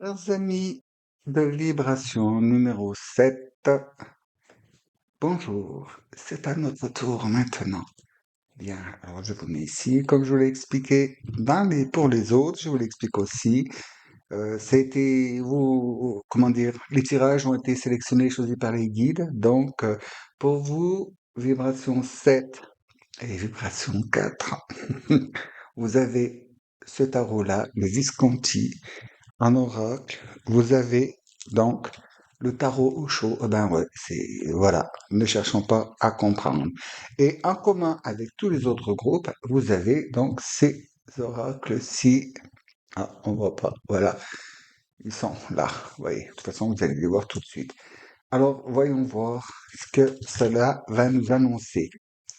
Chers amis de Vibration numéro 7, bonjour, c'est à notre tour maintenant. Bien, alors je vous mets ici, comme je vous l'ai expliqué pour les autres, je vous l'explique aussi. Comment dire, les tirages ont été sélectionnés, choisis par les guides. Donc, pour vous, Vibration 7 et Vibration 4, vous avez ce tarot-là, le Visconti. En oracle, vous avez donc le tarot au chaud. Eh ben ouais, voilà, ne cherchons pas à comprendre. Et en commun avec tous les autres groupes, vous avez donc ces oracles-ci. Ah, on voit pas, voilà, ils sont là. Vous voyez, de toute façon, vous allez les voir tout de suite. Alors, voyons voir ce que cela va nous annoncer.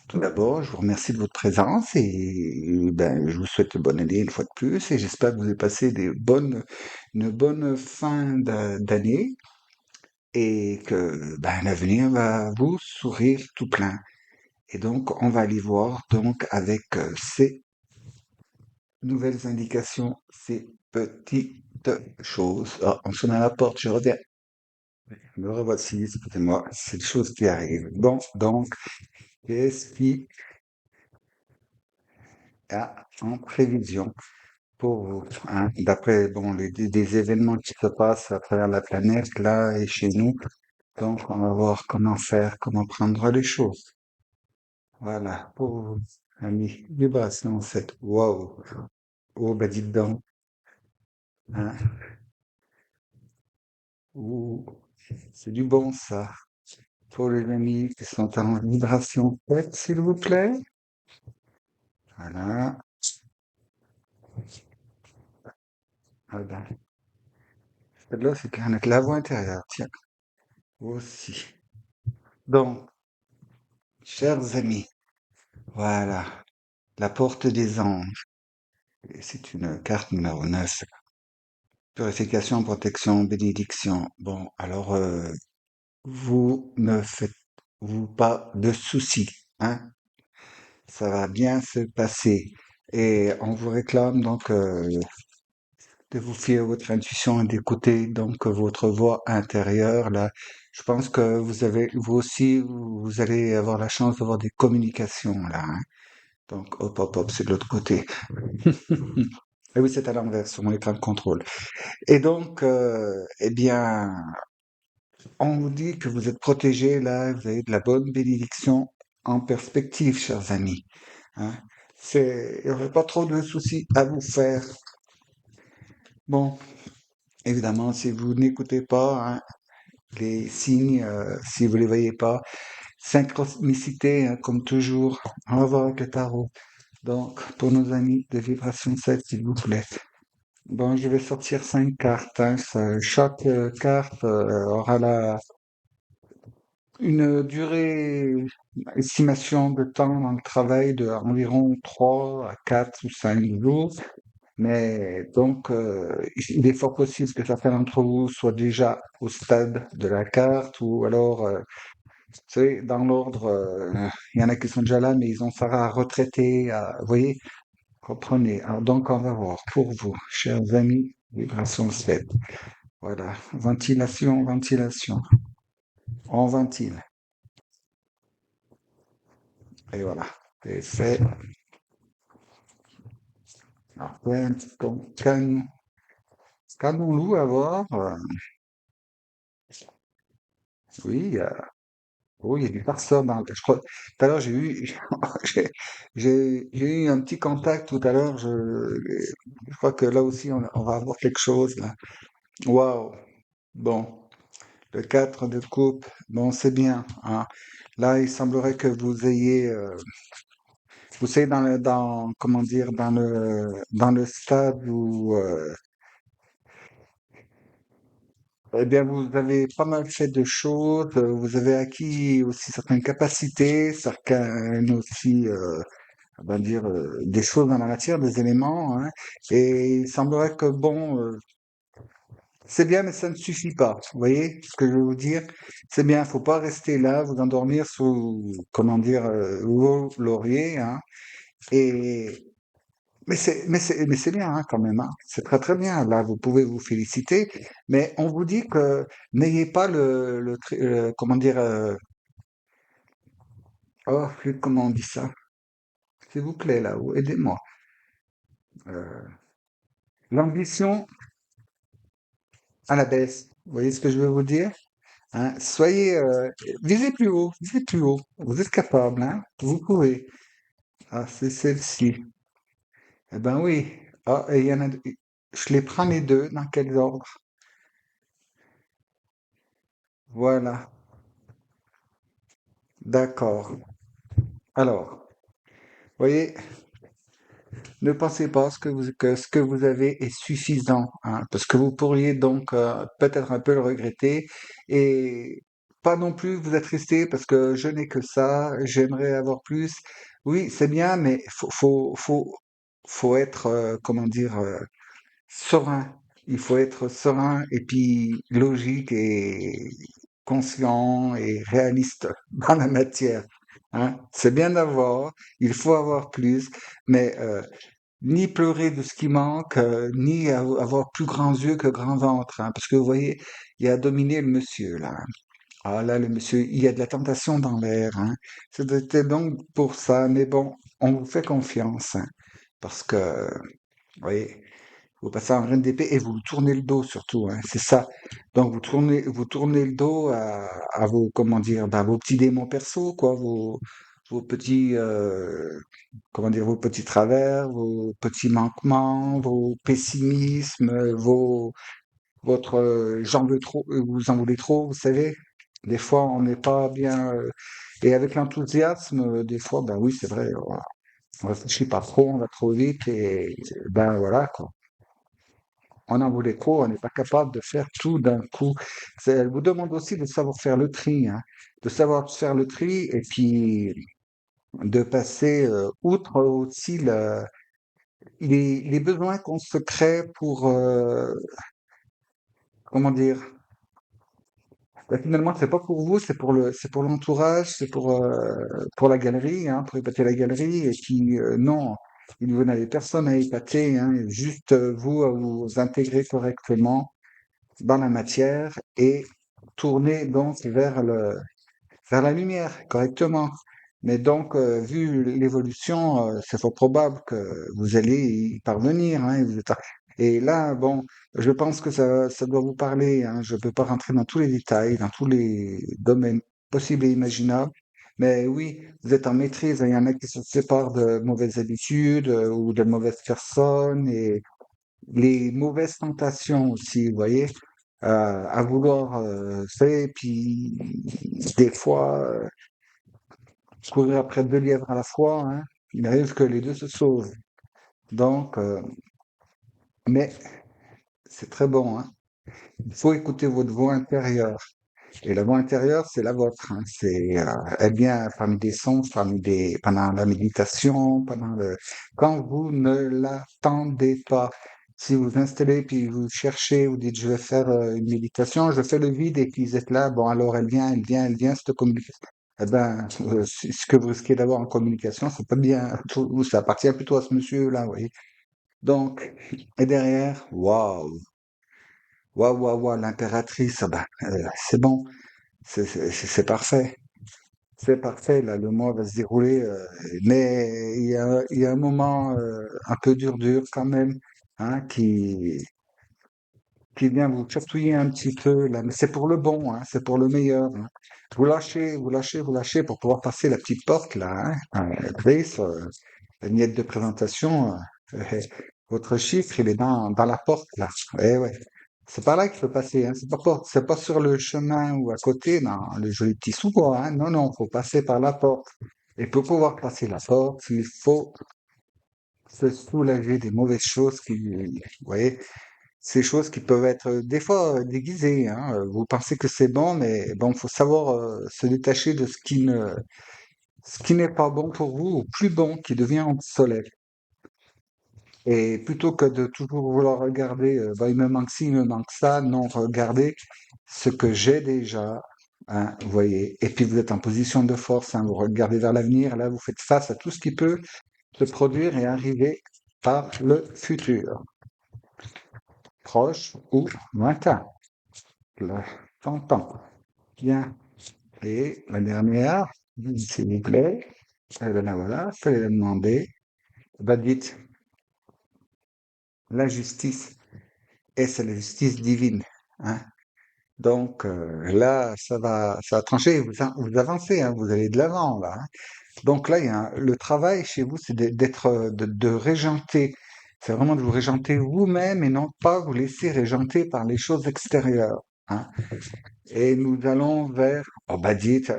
Tout d'abord, je vous remercie de votre présence et ben, je vous souhaite bonne année une fois de plus et j'espère que vous avez passé une bonne fin d'année et que ben, l'avenir va vous sourire tout plein. Et donc, on va aller voir donc avec ces nouvelles indications, ces petites choses. Ah, on sonne à la porte, je reviens. Me revoici, excusez-moi, c'est des choses qui arrivent. Bon, donc, qu'est-ce qui a en prévision pour vous, hein, d'après bon, des événements qui se passent à travers la planète, là et chez nous. Donc, on va voir comment faire, comment prendre les choses. Voilà, pour vous, amis. Vibration 7. Waouh. Oh, ben dites donc. Hein. Ouh, c'est du bon, ça. Pour les amis qui sont en vibration 7, s'il vous plaît. Voilà. Ah ben, celle-là, c'est avec la voix intérieure. Tiens, aussi. Donc, chers amis, voilà. La porte des anges. Et c'est une carte numéro 9. Purification, protection, bénédiction. Bon, alors, vous ne faites-vous pas de soucis, hein? Ça va bien se passer. Et on vous réclame donc de vous fier à votre intuition et d'écouter donc votre voix intérieure. Là, je pense que vous aussi, vous allez avoir la chance d'avoir des communications là, hein. Donc, hop, hop, hop, c'est de l'autre côté. Et oui, c'est à l'envers sur mon écran de contrôle. Et donc, eh bien, on vous dit que vous êtes protégés là, vous avez de la bonne bénédiction en perspective, chers amis, hein. Il n'y aurait pas trop de soucis à vous faire. Bon, évidemment, si vous n'écoutez pas, hein, les signes, si vous les voyez pas, synchronicité, hein, comme toujours, on va voir avec le tarot. Donc, pour nos amis de Vibration 7, s'il vous plaît. Bon, je vais sortir 5 cartes, hein. Chaque carte aura une durée, estimation de temps dans le travail de environ 3 à 4 ou 5 jours. Mais donc, il est fort possible que certains d'entre vous soient déjà au stade de la carte ou alors, vous savez, dans l'ordre, il y en a qui sont déjà là, mais ils ont ça à retraiter, vous voyez, reprenez. Alors, donc, on va voir pour vous, chers amis, vibration 7. Voilà, ventilation, ventilation. On ventile. Et voilà, c'est fait. Alors, ouais, donc, calmons-nous à voir. Oui, oui, il y a du pare je crois, tout à l'heure, j'ai, j'ai eu un petit contact tout à l'heure. Je crois que là aussi, on va avoir quelque chose, là. Waouh! Bon, le 4 de coupe, bon, c'est bien, hein. Là, il semblerait que vous soyez comment dire, dans le stade où, eh bien, vous avez pas mal fait de choses, vous avez acquis aussi certaines capacités, certaines aussi, on va dire, des choses dans la matière, des éléments, hein. Et il semblerait que, bon, c'est bien, mais ça ne suffit pas. Vous voyez ce que je veux vous dire? C'est bien, faut pas rester là, vous endormir sous, comment dire, vos lauriers, hein. Et Mais c'est bien hein, quand même, hein. C'est très très bien. Là, vous pouvez vous féliciter, mais on vous dit que n'ayez pas comment dire, oh, comment on dit ça? S'il vous plaît, là, aidez-moi. Euh, L'ambition à la baisse. Vous voyez ce que je veux vous dire? Hein? Visez plus haut, visez plus haut. Vous êtes capable, hein? Vous pouvez. Ah, c'est celle-ci. Eh ben oui. Ah, et il y en a, je les prends les deux. Dans quel ordre? Voilà. D'accord. Alors, voyez, ne pensez pas que ce que vous avez est suffisant, hein, parce que vous pourriez donc peut-être un peu le regretter et pas non plus vous attrister parce que je n'ai que ça, j'aimerais avoir plus. Oui, c'est bien, mais faut être, comment dire, serein. Il faut être serein et puis logique et conscient et réaliste dans la matière. Hein. C'est bien d'avoir, il faut avoir plus, mais ni pleurer de ce qui manque, ni avoir plus grands yeux que grand ventre, hein, parce que vous voyez, il a dominé le monsieur là. Ah là, le monsieur, il y a de la tentation dans l'air, hein. C'était donc pour ça, mais bon, on vous fait confiance, hein, parce que, vous voyez, vous passez en reine d'épée et vous tournez le dos surtout, hein, c'est ça. Donc vous tournez le dos à vos, comment dire, bah, vos petits démons perso, quoi, vos petits, comment dire, vos petits travers, vos petits manquements, vos pessimismes, votre j'en veux trop, vous en voulez trop, vous savez. Des fois, on n'est pas bien. Et avec l'enthousiasme, des fois, ben oui, c'est vrai, on réfléchit pas trop, on va trop vite et ben voilà quoi. On en voulait trop, on n'est pas capable de faire tout d'un coup. Elle vous demande aussi de savoir faire le tri, hein, de savoir faire le tri et puis de passer outre aussi les besoins qu'on se crée pour, comment dire, bah, finalement, c'est pas pour vous, c'est pour l'entourage, c'est pour la galerie, hein, pour épater la galerie. Et puis, non, vous n'avez personne à épater, hein, juste vous à vous intégrer correctement dans la matière et tourner donc vers la lumière correctement. Mais donc, vu l'évolution, c'est fort probable que vous allez y parvenir, hein, et là, bon, je pense que ça doit vous parler, hein. Je ne peux pas rentrer dans tous les détails, dans tous les domaines possibles et imaginables. Mais oui, vous êtes en maîtrise. Il y en a qui se séparent de mauvaises habitudes ou de mauvaises personnes et les mauvaises tentations aussi, vous voyez, à vouloir, faire, puis des fois, courir après 2 lièvres à la fois, hein, il arrive que les 2 se sauvent. Donc, mais c'est très bon, hein. Il faut écouter votre voix intérieure. Et la voix intérieure, c'est la vôtre, hein. Elle vient parmi des sons, pendant la méditation, quand vous ne l'attendez pas. Si vous installez, puis vous cherchez, vous dites, je vais faire une méditation, je fais le vide, et puis vous êtes là, bon, alors elle vient, cette communication. Eh ben, ce que vous risquez d'avoir en communication, c'est pas bien, ou ça appartient plutôt à ce monsieur-là, vous voyez. Donc, et derrière, waouh, waouh, waouh, waouh, l'impératrice, ah ben, c'est bon. C'est parfait. C'est parfait, là, le mois va se dérouler, mais il y a un moment un peu dur quand même, hein, qui vient vous chatouiller un petit peu, là, mais c'est pour le bon, hein, c'est pour le meilleur. Hein. Vous lâchez, vous lâchez, vous lâchez pour pouvoir passer la petite porte, là, hein, Grace, la miette de présentation, votre chiffre, il est dans la porte, là. Eh ouais. C'est par là qu'il faut passer, hein. C'est pas sur le chemin ou à côté, dans le joli petit sous-bois, hein. Non, non, faut passer par la porte. Et pour pouvoir passer la porte, il faut se soulager des mauvaises choses vous voyez, ces choses qui peuvent être des fois déguisées, hein. Vous pensez que c'est bon, mais bon, faut savoir se détacher de ce qui n'est pas bon pour vous, ou plus bon, qui devient obsolète. Et plutôt que de toujours vouloir regarder, bah, il me manque ci, il me manque ça, non, regardez ce que j'ai déjà, hein, vous voyez. Et puis vous êtes en position de force, hein, vous regardez vers l'avenir, là vous faites face à tout ce qui peut se produire et arriver. par le futur, proche ou lointain. Le temps. Bien. Et la dernière, s'il vous plaît, la voilà, fallait la demander. Bah, dites, la justice, et c'est la justice divine. Hein. Donc là, ça va trancher, vous avancez, hein, vous allez de l'avant là. Hein. Donc là, le travail chez vous, c'est d'être, de régenter. C'est vraiment de vous régenter vous-même et non pas vous laisser régenter par les choses extérieures. Hein. Et nous allons vers, oh bah dites,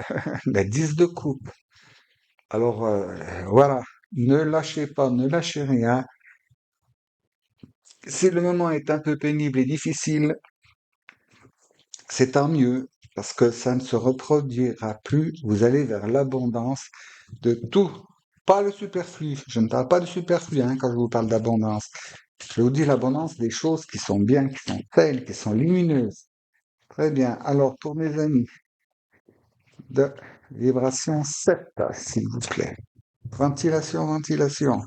la 10 de coupe. Alors voilà, ne lâchez pas, ne lâchez rien. Si le moment est un peu pénible et difficile, c'est tant mieux, parce que ça ne se reproduira plus. Vous allez vers l'abondance de tout, pas le superflu. Je ne parle pas de superflu hein, quand je vous parle d'abondance. Je vous dis l'abondance des choses qui sont bien, qui sont saines, qui sont lumineuses. Très bien. Alors, pour mes amis de vibration 7, s'il vous plaît. Ventilation, ventilation.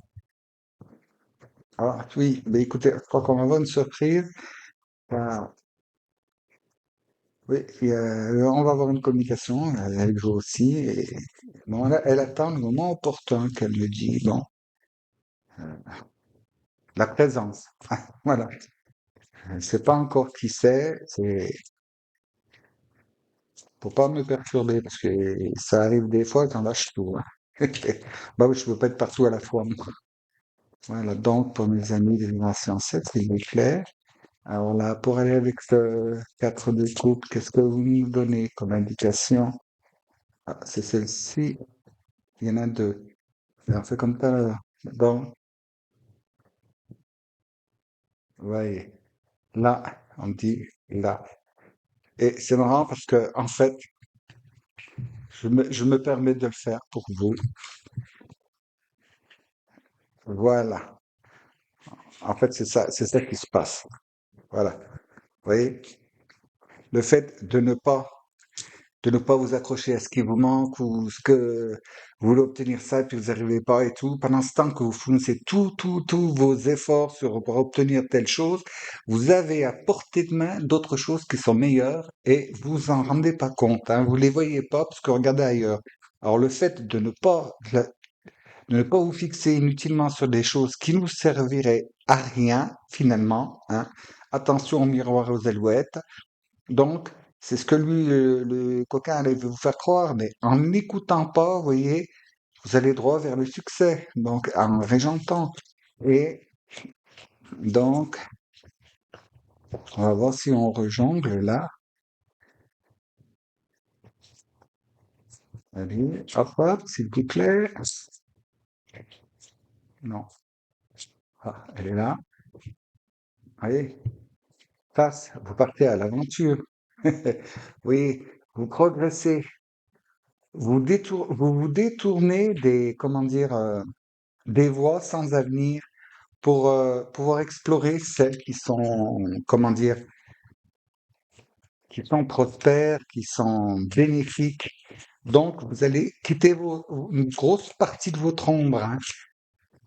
Ah oui, mais écoutez, je crois qu'on va avoir une surprise. Ah, oui, on va avoir une communication avec vous aussi. Et, bon, elle attend le moment opportun qu'elle me dit, bon, la présence. Voilà. Je ne sais pas encore qui c'est, faut pas me perturber parce que ça arrive des fois quand lâche tout. Hein. Bah oui, je peux pas être partout à la fois. Moi. Voilà, donc pour mes amis de Vibration 7, s'il vous plaît. Alors là, pour aller avec ce 4 de coupe, qu'est-ce que vous nous donnez comme indication? Ah, c'est celle-ci, il y en a deux. Et on fait comme ça, là. Donc, voyez, là, on dit là. Et c'est marrant parce que, en fait, je me permets de le faire pour vous. Voilà. En fait, c'est ça qui se passe. Voilà. Vous voyez, le fait de ne pas vous accrocher à ce qui vous manque ou ce que vous voulez obtenir ça et puis vous n'arrivez pas et tout. Pendant ce temps que vous fournissez tous vos efforts pour obtenir telle chose, vous avez à portée de main d'autres choses qui sont meilleures et vous en rendez pas compte. Hein, vous les voyez pas parce que regardez ailleurs. Alors le fait de ne pas vous fixer inutilement sur des choses qui nous serviraient à rien finalement. Hein, attention au miroir et aux alouettes. Donc, c'est ce que lui, le coquin, allait vous faire croire, mais en n'écoutant pas, vous voyez, vous allez droit vers le succès, donc en régentant. Et donc, on va voir si on rejongle là. Allez, hop, hop, s'il vous plaît. Non, ah, elle est là. Allez, passe, vous partez à l'aventure. Oui, vous progressez, vous vous détournez des, comment dire, des voies sans avenir pour pouvoir explorer celles qui sont, comment dire, qui sont prospères, qui sont bénéfiques. Donc, vous allez quitter une grosse partie de votre ombre. Hein.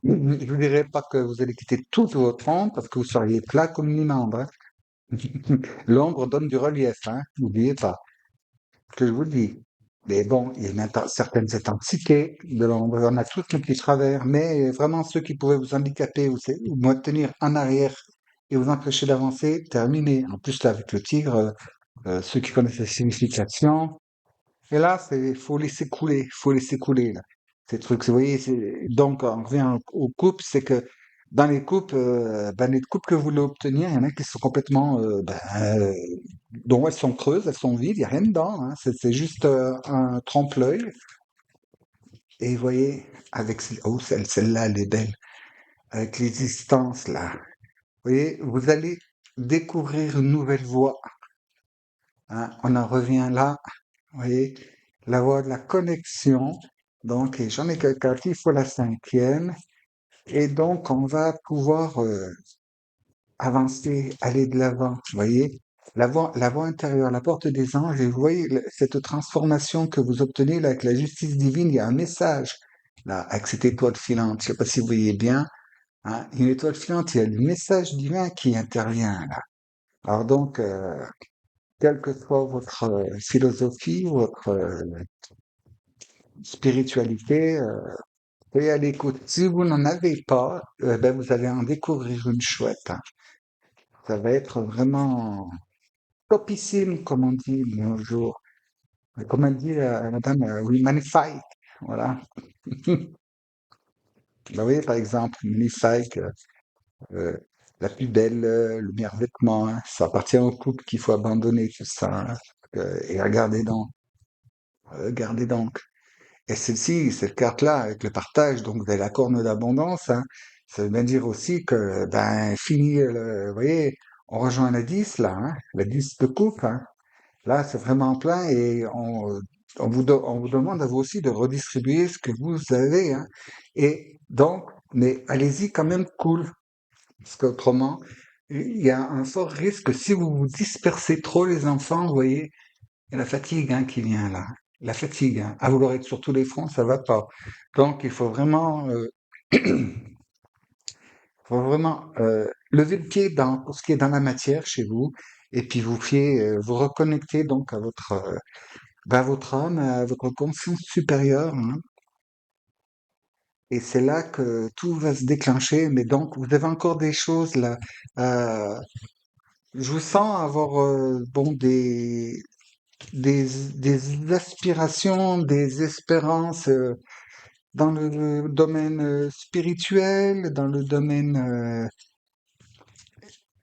Je ne vous dirai pas que vous allez quitter toute votre ombre parce que vous seriez plat comme une imande. Hein. L'ombre donne du relief, hein. N'oubliez pas ce que je vous dis. Mais bon, il y a maintenant certaines intensités de l'ombre. On a tous nos petits travers, mais vraiment ceux qui pouvaient vous handicaper ou vous tenir en arrière et vous empêcher d'avancer, terminé. En plus, là, avec le tigre, ceux qui connaissent la signification, et là, faut laisser couler, là. Ces trucs, vous voyez, donc, on revient aux coupes, c'est que dans les coupes, ben, les coupes que vous voulez obtenir, il y en a qui sont complètement, dont elles sont creuses, elles sont vides, il n'y a rien dedans, hein. C'est juste un trompe-l'œil. Et vous voyez, avec, oh, celle-là, elle est belle, avec les distances, là. Vous voyez, vous allez découvrir une nouvelle voie, hein. On en revient là, vous voyez, la voie de la connexion. Donc, et j'en ai quelqu'un qui, il faut la cinquième. Et donc, on va pouvoir avancer, aller de l'avant. Vous voyez, la voie intérieure, la porte des anges. Et vous voyez, cette transformation que vous obtenez là, avec la justice divine, il y a un message là, avec cette étoile filante. Je ne sais pas si vous voyez bien. hein. Une étoile filante, il y a le message divin qui intervient là. Alors donc, quelle que soit votre philosophie, votre spiritualité, soyez à l'écoute. Si vous n'en avez pas, ben vous allez en découvrir une chouette, hein. Ça va être vraiment topissime, comme on dit de nos jours. Comme elle dit madame, oui, magnifique. Voilà. Vous voyez, par exemple, magnifique, euh, la plus belle, le meilleur vêtement, hein. Ça appartient au couple qu'il faut abandonner tout ça, hein. Et regardez donc. Et celle-ci, cette carte-là, avec le partage, donc vous avez la corne d'abondance, hein. Ça veut bien dire aussi que, ben, fini, vous voyez, on rejoint la 10 là, hein, la 10 de coupe, hein. Là, c'est vraiment plein et on vous demande à vous aussi de redistribuer ce que vous avez, hein. Et donc, mais allez-y quand même cool, parce qu'autrement, il y a un fort risque que si vous vous dispersez trop les enfants, vous voyez, il y a la fatigue, hein, qui vient là. La fatigue, hein. À vouloir être sur tous les fronts, ça va pas. Donc, il faut vraiment, lever le pied dans tout ce qui est dans la matière chez vous, et puis vous reconnecter donc à votre âme, à votre conscience supérieure, hein. Et c'est là que tout va se déclencher. Mais donc, vous avez encore des choses là. euh, je vous sens avoir bon des aspirations, des espérances dans le domaine spirituel, dans le domaine,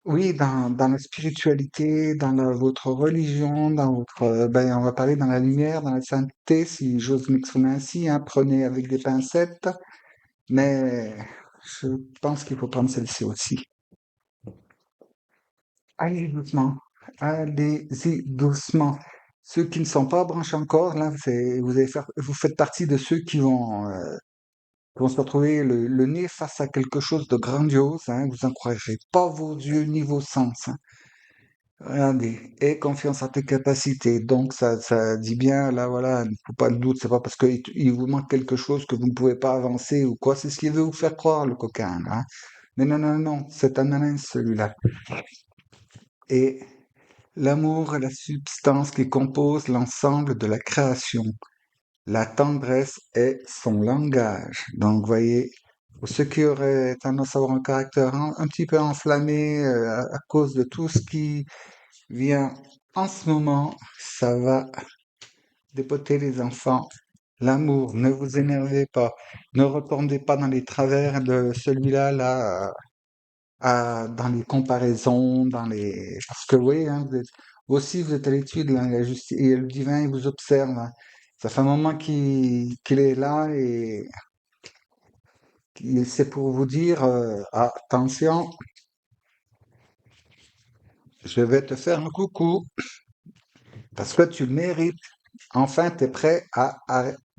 oui, dans la spiritualité, votre religion, ben, on va parler dans la lumière, dans la sainteté, si j'ose m'exprimer ainsi, hein, prenez avec des pincettes, mais je pense qu'il faut prendre celle-ci aussi. Allez doucement, allez-y doucement. Ceux qui ne sont pas branchés encore, là, vous faites partie de ceux qui vont se retrouver le nez face à quelque chose de grandiose, hein. Vous n'en croirez pas vos yeux ni vos sens, hein. Regardez, aie confiance en tes capacités. Donc, ça dit bien, là, voilà, il ne faut pas de doute. C'est pas parce qu'il vous manque quelque chose que vous ne pouvez pas avancer ou quoi. C'est ce qu'il veut vous faire croire, le coquin, là, hein. Mais non, non, non, c'est un malin, celui-là. Et l'amour est la substance qui compose l'ensemble de la création. La tendresse est son langage. Donc, vous voyez, pour ceux qui auraient tendance à avoir un caractère un petit peu enflammé à cause de tout ce qui vient en ce moment, ça va dépoter les enfants. L'amour, ne vous énervez pas. Ne retournez pas dans les travers de celui-là, là, dans les comparaisons, parce que oui, hein, vous aussi, vous êtes à l'étude, là, la justice, et le divin, il vous observe, hein. Ça fait un moment qu'il est là et c'est pour vous dire, attention, je vais te faire un coucou parce que tu le mérites. Enfin, tu es prêt à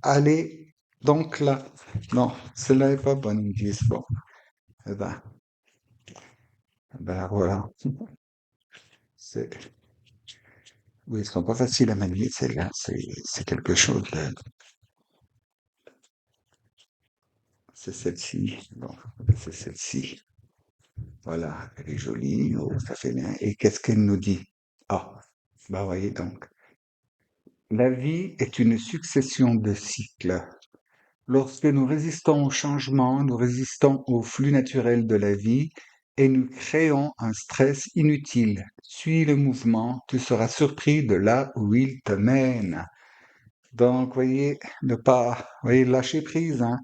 aller donc là. Non, celle-là n'est pas bonne, ils me disent. Bon, eh ben voilà. C'est, oui, ils sont pas faciles à manier, celle-là. C'est quelque chose de, c'est celle-ci. Bon, c'est celle-ci. Voilà, elle est jolie, oh, ça fait bien. Et qu'est-ce qu'elle nous dit? Ah, bah voyez donc. La vie est une succession de cycles. Lorsque nous résistons au changement, nous résistons au flux naturel de la vie et nous créons un stress inutile. Suis le mouvement, tu seras surpris de là où il te mène. Donc, voyez, voyez, lâcher prise, hein.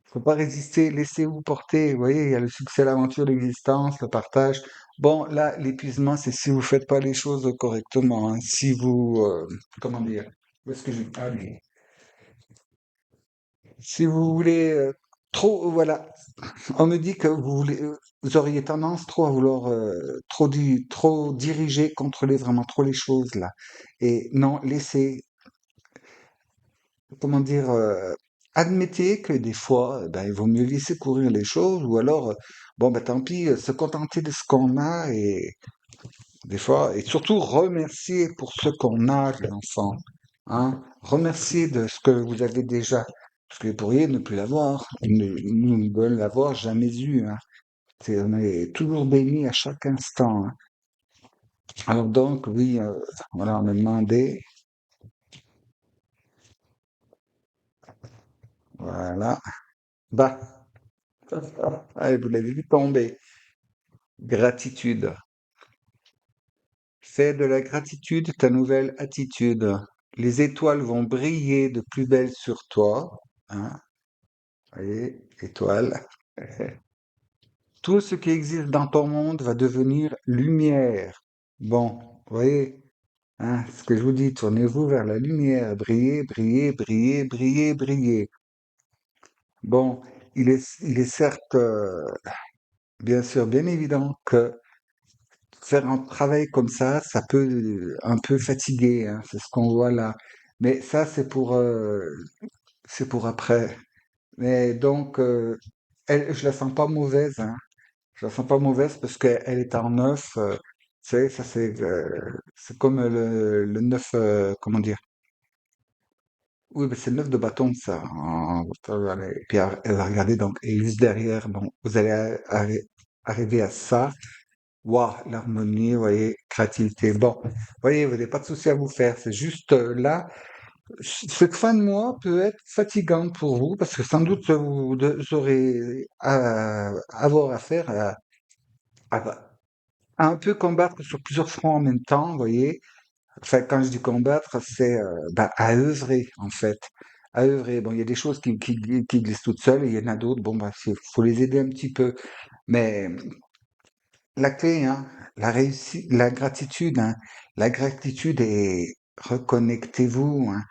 Faut pas résister, laissez-vous porter. Vous voyez, il y a le succès, l'aventure, l'existence, le partage. Bon, là, l'épuisement, c'est si vous faites pas les choses correctement, hein. Si vous, comment dire, où est-ce que j'ai, ah, oui. Si vous voulez trop, voilà, on me dit que vous auriez tendance trop à vouloir trop diriger, contrôler vraiment trop les choses là. Et non, laissez, comment dire, admettez que des fois, ben, il vaut mieux laisser courir les choses, ou alors, bon, ben tant pis, se contenter de ce qu'on a, et des fois, et surtout remercier pour ce qu'on a, les enfants, hein. Remercier de ce que vous avez déjà. parce que vous pourriez ne plus l'avoir. Nous ne l'avoir jamais eu, hein. On est toujours béni à chaque instant, hein. Alors donc, oui, voilà, on m'a demandé, voilà, bah, allez, vous l'avez vu tomber. Gratitude. Fais de la gratitude ta nouvelle attitude. Les étoiles vont briller de plus belle sur toi, hein. Voyez, étoiles. Tout ce qui existe dans ton monde va devenir lumière. Bon, vous voyez, hein, ce que je vous dis, tournez-vous vers la lumière, brillez, brillez, brillez, brillez, brillez. Bon, il est certes, bien sûr, bien évident que faire un travail comme ça peut un peu fatiguer, hein, c'est ce qu'on voit là. Mais ça, c'est pour après. Mais donc, je la sens pas mauvaise, hein. Je la sens pas mauvaise parce qu'elle est en neuf. Tu sais, ça c'est comme le neuf, comment dire? Oui, mais c'est le neuf de bâton, ça. Et puis elle va regarder donc, et juste derrière, bon, vous allez arriver à ça. Waouh, l'harmonie, vous voyez, créativité. Bon, vous voyez, vous n'avez pas de souci à vous faire. C'est juste là, cette fin de mois peut être fatigante pour vous parce que sans doute vous aurez à avoir affaire à un peu combattre sur plusieurs fronts en même temps, vous voyez. Enfin, quand je dis combattre, c'est bah, à œuvrer, en fait. À œuvrer. Bon, il y a des choses qui glissent toutes seules et il y en a d'autres. Bon, bah, faut les aider un petit peu. Mais la clé, hein, la réussite, la gratitude, hein, la gratitude est reconnectez-vous, hein,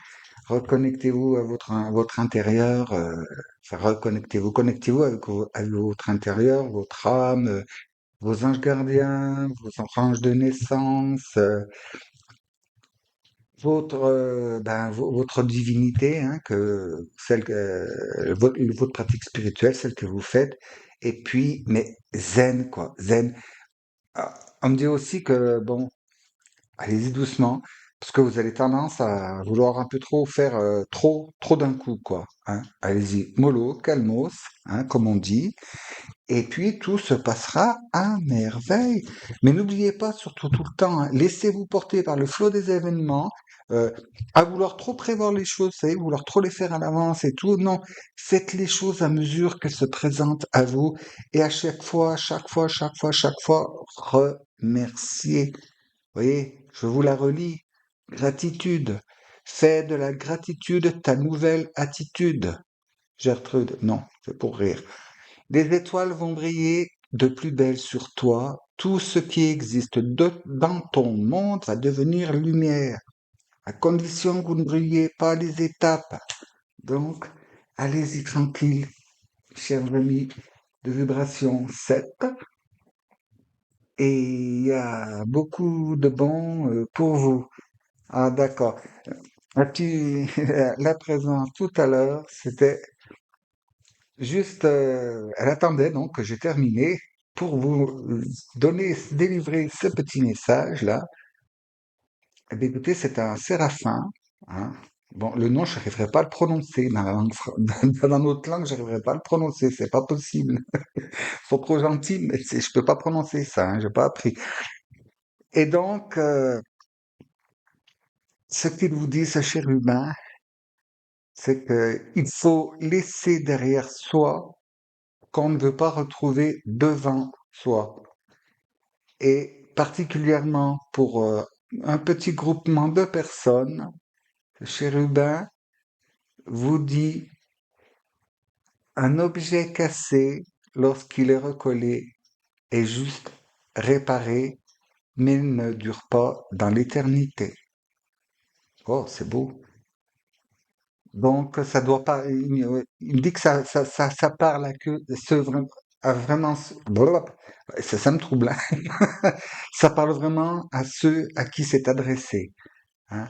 reconnectez-vous à votre intérieur, enfin, reconnectez-vous, connectez-vous avec votre intérieur, votre âme, vos anges gardiens, vos anges de naissance, votre divinité, hein, votre pratique spirituelle, celle que vous faites, et puis, mais zen, quoi, zen. Ah, on me dit aussi que, bon, allez-y doucement, parce que vous avez tendance à vouloir un peu trop faire trop d'un coup, quoi, hein. Allez-y, mollo, calmos, hein, comme on dit, et puis tout se passera à merveille. Mais n'oubliez pas, surtout tout le temps, hein, laissez-vous porter par le flot des événements, euh, à vouloir trop prévoir les choses, vous savez, vouloir trop les faire à l'avance et tout. Non, faites les choses à mesure qu'elles se présentent à vous, et à chaque fois, remerciez. Vous voyez, je vous la relis. Gratitude. Fais de la gratitude ta nouvelle attitude. Gertrude, non, c'est pour rire. Les étoiles vont briller de plus belle sur toi. Tout ce qui existe dans ton monde va devenir lumière, à condition que vous ne brillez pas les étapes. Donc, allez-y tranquille, chers amis de vibration 7. Et il y a beaucoup de bons pour vous. Ah, d'accord. La présence tout à l'heure, c'était juste, elle attendait donc que j'ai terminé pour vous délivrer ce petit message-là. Eh bien, écoutez, c'est un séraphin, hein. Bon, le nom, je n'arriverai pas à le prononcer. Dans la langue, dans notre langue, je n'arriverai pas à le prononcer. C'est pas possible. Ils sont trop gentils, mais je peux pas prononcer ça, hein, j'ai pas appris. Et donc, ce qu'il vous dit, ce cher humain, c'est qu'il faut laisser derrière soi qu'on ne veut pas retrouver devant soi. Et particulièrement pour un petit groupement de personnes, le chérubin vous dit un objet cassé, lorsqu'il est recollé, est juste réparé, mais ne dure pas dans l'éternité. Oh, c'est beau. Donc, ça doit pas. Il me dit que ça parle à que à vraiment. Blablabla. Ça me trouble, hein. Ça parle vraiment à ceux à qui c'est adressé, hein.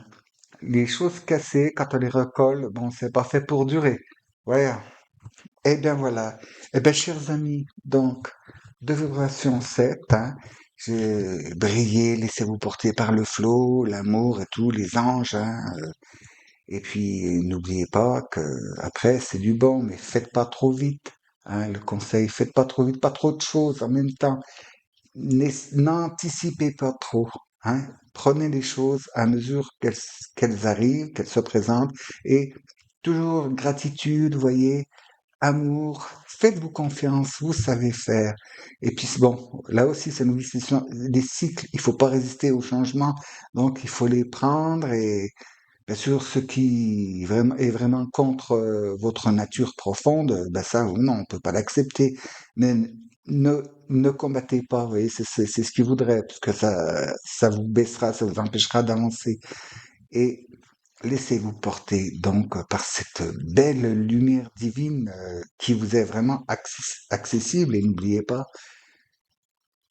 Les choses cassées, quand on les recolle, bon, c'est pas fait pour durer. Voilà. Eh bien voilà. Eh bien, chers amis, donc, de vibration 7, hein, j'ai brillé, laissez-vous porter par le flot, l'amour et tout, les anges, hein. Et puis, n'oubliez pas que après, c'est du bon, mais faites pas trop vite. Hein, le conseil, faites pas trop vite, pas trop de choses en même temps. N'anticipez pas trop. Hein. Prenez les choses à mesure qu'elles arrivent, qu'elles se présentent, et toujours gratitude, voyez, amour, faites-vous confiance, vous savez faire. Et puis bon, là aussi, ça nous dit ce sont des cycles, il faut pas résister au changement, donc il faut les prendre et bien sûr, ce qui vraiment est vraiment contre votre nature profonde, ben ça, non, on peut pas l'accepter. Mais ne ne combattez pas, vous voyez, c'est ce qu'il voudrait, parce que ça vous baissera, ça vous empêchera d'avancer. Et laissez-vous porter donc par cette belle lumière divine qui vous est vraiment accessible. Et n'oubliez pas,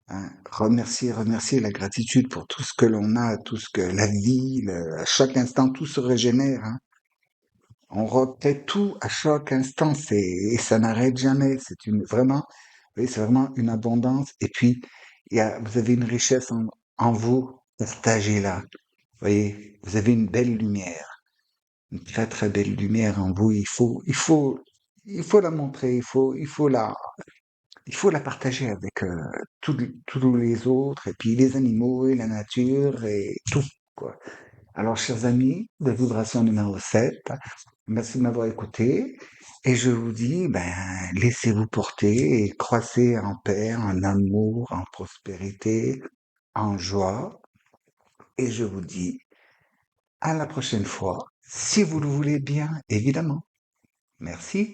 hein, remercier la gratitude pour tout ce que l'on a, tout ce que la vie, à chaque instant, tout se régénère. Hein. On refait tout à chaque instant, et ça n'arrête jamais. C'est vraiment, oui, c'est vraiment une abondance. Et puis, vous avez une richesse en vous, partagez-la. Vous voyez, vous avez une belle lumière, une très très belle lumière en vous. Il faut la montrer. Il faut la partager avec tous les autres, et puis les animaux et la nature et tout, quoi. Alors, chers amis, de vibration numéro 7, merci de m'avoir écouté. Et je vous dis, ben, laissez-vous porter et croissez en paix, en amour, en prospérité, en joie. Et je vous dis à la prochaine fois, si vous le voulez bien, évidemment. Merci.